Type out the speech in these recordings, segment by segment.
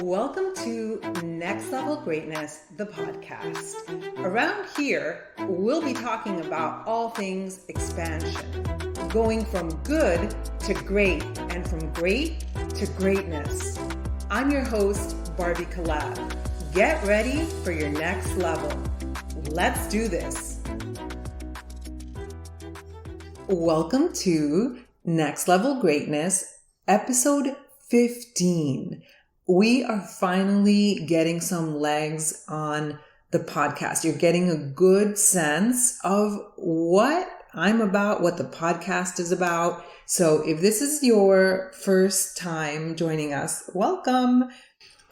Welcome to Next Level Greatness, the podcast. Around here, we'll be talking about all things expansion, going from good to great and from great to greatness. I'm your host, Barbie Collab. Get ready for your next level. Let's do this. Welcome to Next Level Greatness, episode 15. We are finally getting some legs on the podcast. You're getting a good sense of what I'm about, what the podcast is about. So if this is your first time joining us, welcome.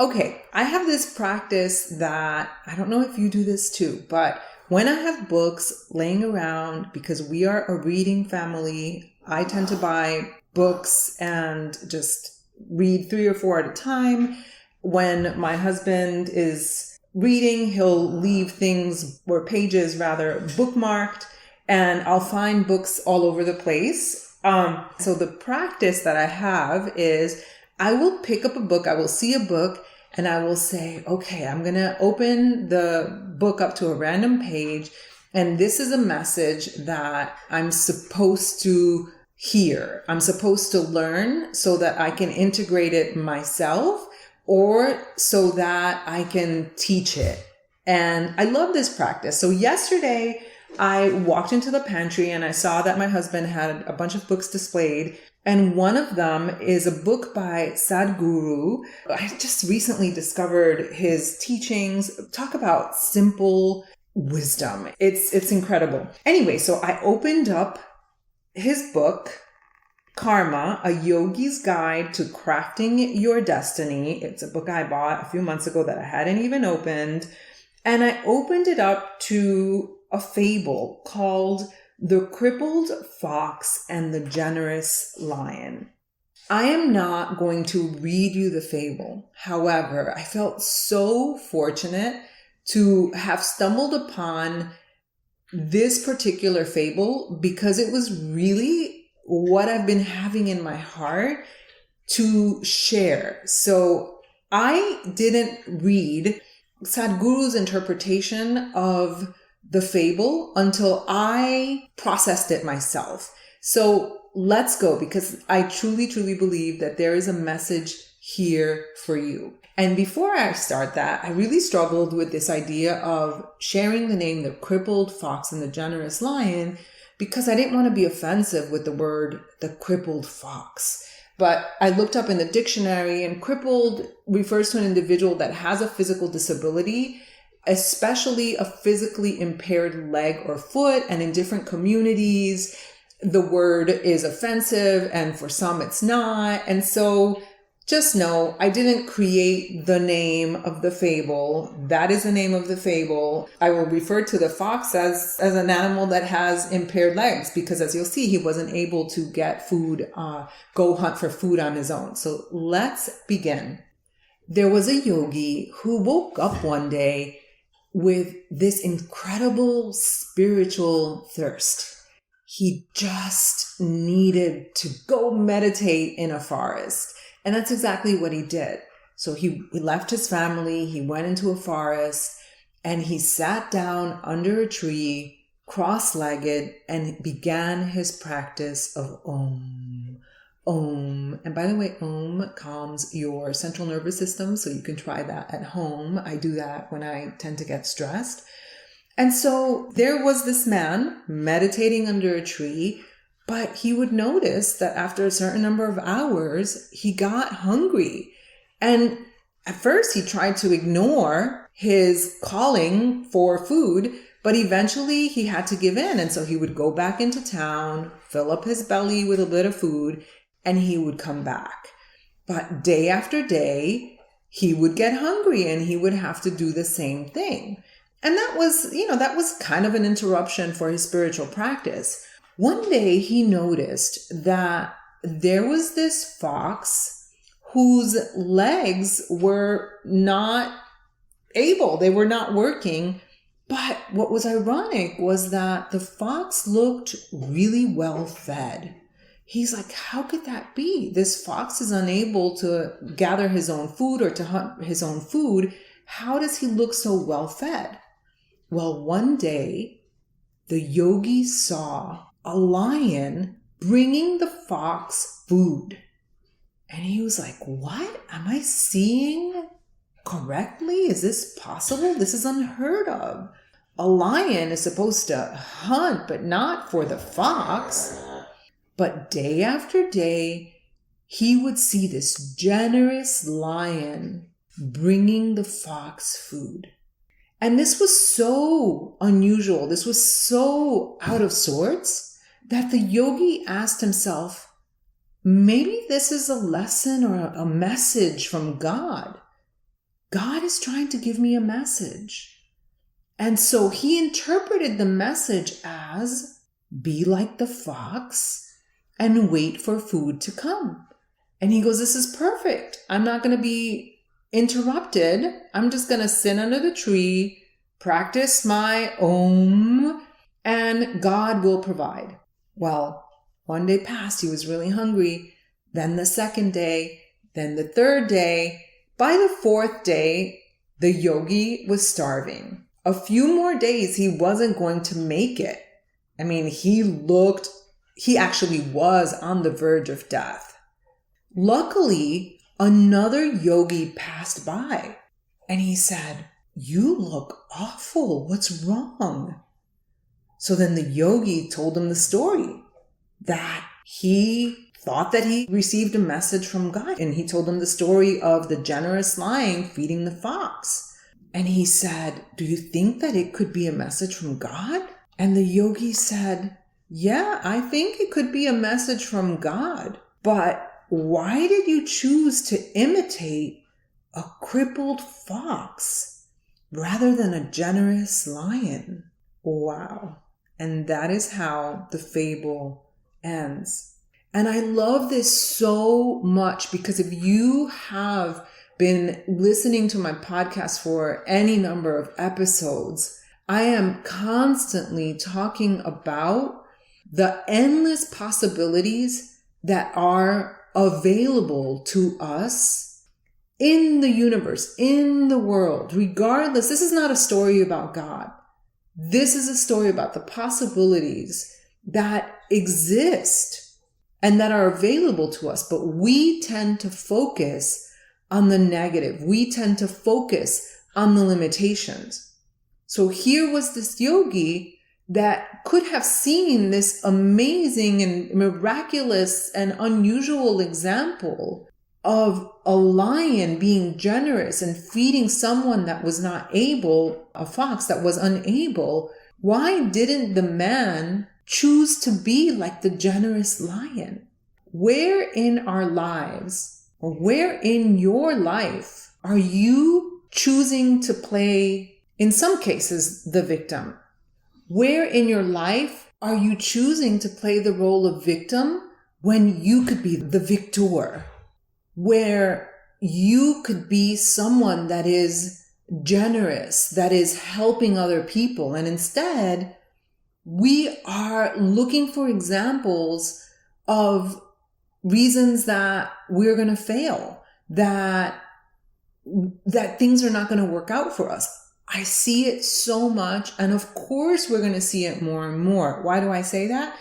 Okay, I have this practice that I don't know if you do this too, but when I have books laying around, because we are a reading family, I tend to buy books and just read 3 or 4 at a time. When my husband is reading, he'll leave things or pages rather bookmarked, and I'll find books all over the place. So the practice that I have is I will pick up a book, I will see a book, and I will say, okay, I'm going to open the book up to a random page, and this is a message that I'm supposed to hear. I'm supposed to learn so that I can integrate it myself or so that I can teach it. And I love this practice. So yesterday I walked into the pantry and I saw that my husband had a bunch of books displayed. And one of them is a book by Sadhguru. I just recently discovered his teachings. Talk about simple wisdom. It's incredible. Anyway, so I opened up his book, Karma, A Yogi's Guide to Crafting Your Destiny. It's a book I bought a few months ago that I hadn't even opened. And I opened it up to a fable called The Crippled Fox and the Generous Lion. I am not going to read you the fable. However, I felt so fortunate to have stumbled upon this particular fable because it was really what I've been having in my heart to share. So I didn't read Sadhguru's interpretation of the fable until I processed it myself. So let's go, because I truly, truly believe that there is a message here for you. And before I start that, I really struggled with this idea of sharing the name, the Crippled Fox and the Generous Lion, because I didn't want to be offensive with the word, the crippled fox. But I looked up in the dictionary, and crippled refers to an individual that has a physical disability, especially a physically impaired leg or foot. And in different communities, the word is offensive, and for some it's not. And so just know, I didn't create the name of the fable. That is the name of the fable. I will refer to the fox as an animal that has impaired legs, because as you'll see, he wasn't able to get food, go hunt for food on his own. So let's begin. There was a yogi who woke up one day with this incredible spiritual thirst. He just needed to go meditate in a forest. And that's exactly what he did. So he left his family, he went into a forest, and he sat down under a tree, cross-legged, and began his practice of Om. Om. And by the way, Om calms your central nervous system, so you can try that at home. I do that when I tend to get stressed. And so there was this man meditating under a tree, but he would notice that after a certain number of hours, he got hungry. And at first he tried to ignore his calling for food, but eventually he had to give in. And so he would go back into town, fill up his belly with a bit of food, and he would come back. But day after day, he would get hungry and he would have to do the same thing. And that was kind of an interruption for his spiritual practice. One day he noticed that there was this fox whose legs were not able, they were not working. But what was ironic was that the fox looked really well fed. he's like, how could that be? This fox is unable to gather his own food or to hunt his own food. How does he look so well fed? Well, one day, the yogi saw a lion bringing the fox food. And he was like, what? Am I seeing correctly? Is this possible? This is unheard of. A lion is supposed to hunt, but not for the fox. But day after day, he would see this generous lion bringing the fox food. And this was so unusual, this was so out of sorts, that the yogi asked himself, maybe this is a lesson or a message from God. God is trying to give me a message. And so he interpreted the message as, be like the fox and wait for food to come. And he goes, this is perfect. I'm not going to be interrupted. I'm just going to sit under the tree, practice my Om, and God will provide. Well, one day passed. He was really hungry. Then the second day, then the third day. By the fourth day, the yogi was starving. A few more days, he wasn't going to make it. I mean, he actually was on the verge of death. Luckily, another yogi passed by and he said, you look awful. What's wrong? So then the yogi told him the story that he thought that he received a message from God. And he told him the story of the generous lion feeding the fox. And he said, do you think that it could be a message from God? And the yogi said, yeah, I think it could be a message from God. But why did you choose to imitate a crippled fox rather than a generous lion? Wow. And that is how the fable ends. And I love this so much because if you have been listening to my podcast for any number of episodes, I am constantly talking about the endless possibilities that are available to us in the universe, in the world, regardless. This is not a story about God. This is a story about the possibilities that exist and that are available to us, but we tend to focus on the negative. We tend to focus on the limitations. So here was this yogi that could have seen this amazing and miraculous and unusual example of a lion being generous and feeding someone that was not able, a fox that was unable. Why didn't the man choose to be like the generous lion? Where in our lives, or where in your life, are you choosing to play, in some cases, the victim? Where in your life are you choosing to play the role of victim when you could be the victor? Where you could be someone that is generous, that is helping other people, and instead, we are looking for examples of reasons that we're going to fail, that things are not going to work out for us. I see it so much. And of course, we're going to see it more and more. Why do I say that?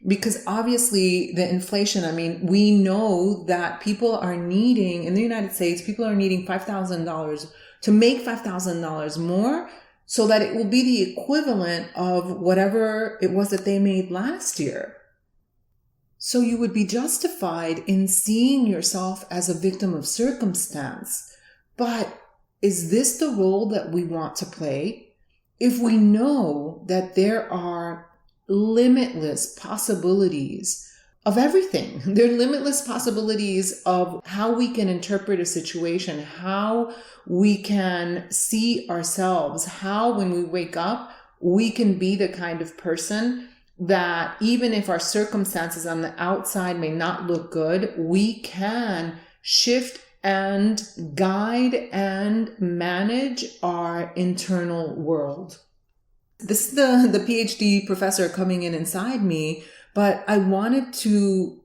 Because obviously the inflation, I mean, we know that people are needing, in the United States, people are needing $5,000 to make $5,000 more so that it will be the equivalent of whatever it was that they made last year. So you would be justified in seeing yourself as a victim of circumstance. But is this the role that we want to play? If we know that there are limitless possibilities of everything, there are limitless possibilities of how we can interpret a situation, how we can see ourselves, how when we wake up, we can be the kind of person that even if our circumstances on the outside may not look good, we can shift and guide and manage our internal world. This is the PhD professor coming in inside me, but I wanted to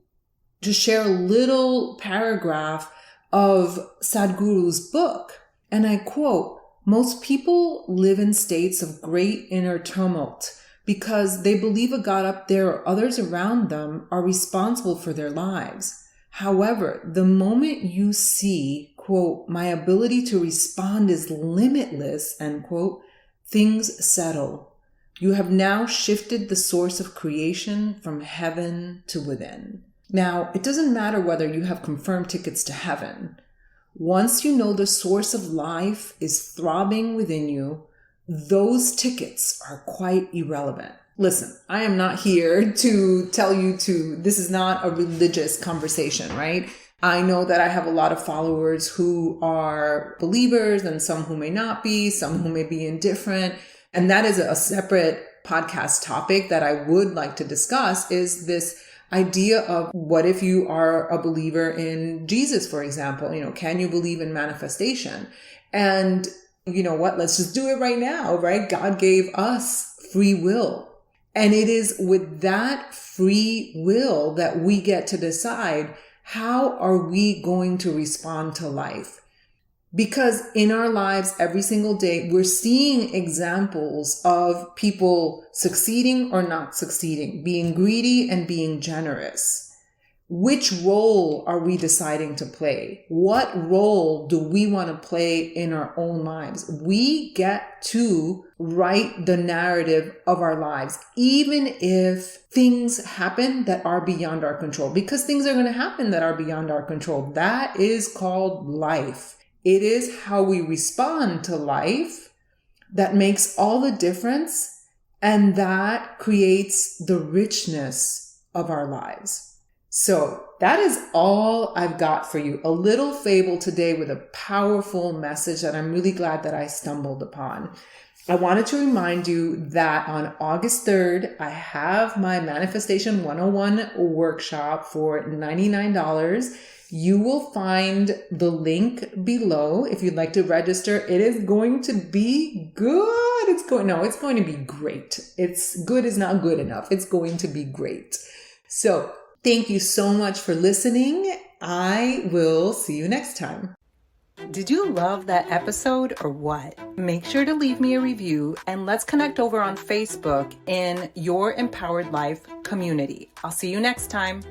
to share a little paragraph of Sadhguru's book. And I quote, "Most people live in states of great inner tumult because they believe a God up there or others around them are responsible for their lives. However, the moment you see, quote, my ability to respond is limitless, end quote, things settle. You have now shifted the source of creation from heaven to within." Now, it doesn't matter whether you have confirmed tickets to heaven. Once you know the source of life is throbbing within you, those tickets are quite irrelevant. Listen, I am not here to tell you this is not a religious conversation, right? I know that I have a lot of followers who are believers and some who may not be, some who may be indifferent. And that is a separate podcast topic that I would like to discuss, is this idea of what if you are a believer in Jesus, for example, can you believe in manifestation? And you know what? Let's just do it right now, right? God gave us free will. And it is with that free will that we get to decide how are we going to respond to life. Because in our lives every single day, we're seeing examples of people succeeding or not succeeding, being greedy and being generous. Which role are we deciding to play? What role do we want to play in our own lives? We get to write the narrative of our lives, even if things happen that are beyond our control, because things are going to happen that are beyond our control. That is called life. It is how we respond to life that makes all the difference, and that creates the richness of our lives. So that is all I've got for you. A little fable today with a powerful message that I'm really glad that I stumbled upon. I wanted to remind you that on August 3rd, I have my Manifestation 101 workshop for $99. You will find the link below if you'd like to register. It is going to be good. It's going to be great. It's good is not good enough. It's going to be great. So thank you so much for listening. I will see you next time. Did you love that episode or what? Make sure to leave me a review and let's connect over on Facebook in Your Empowered Life community. I'll see you next time.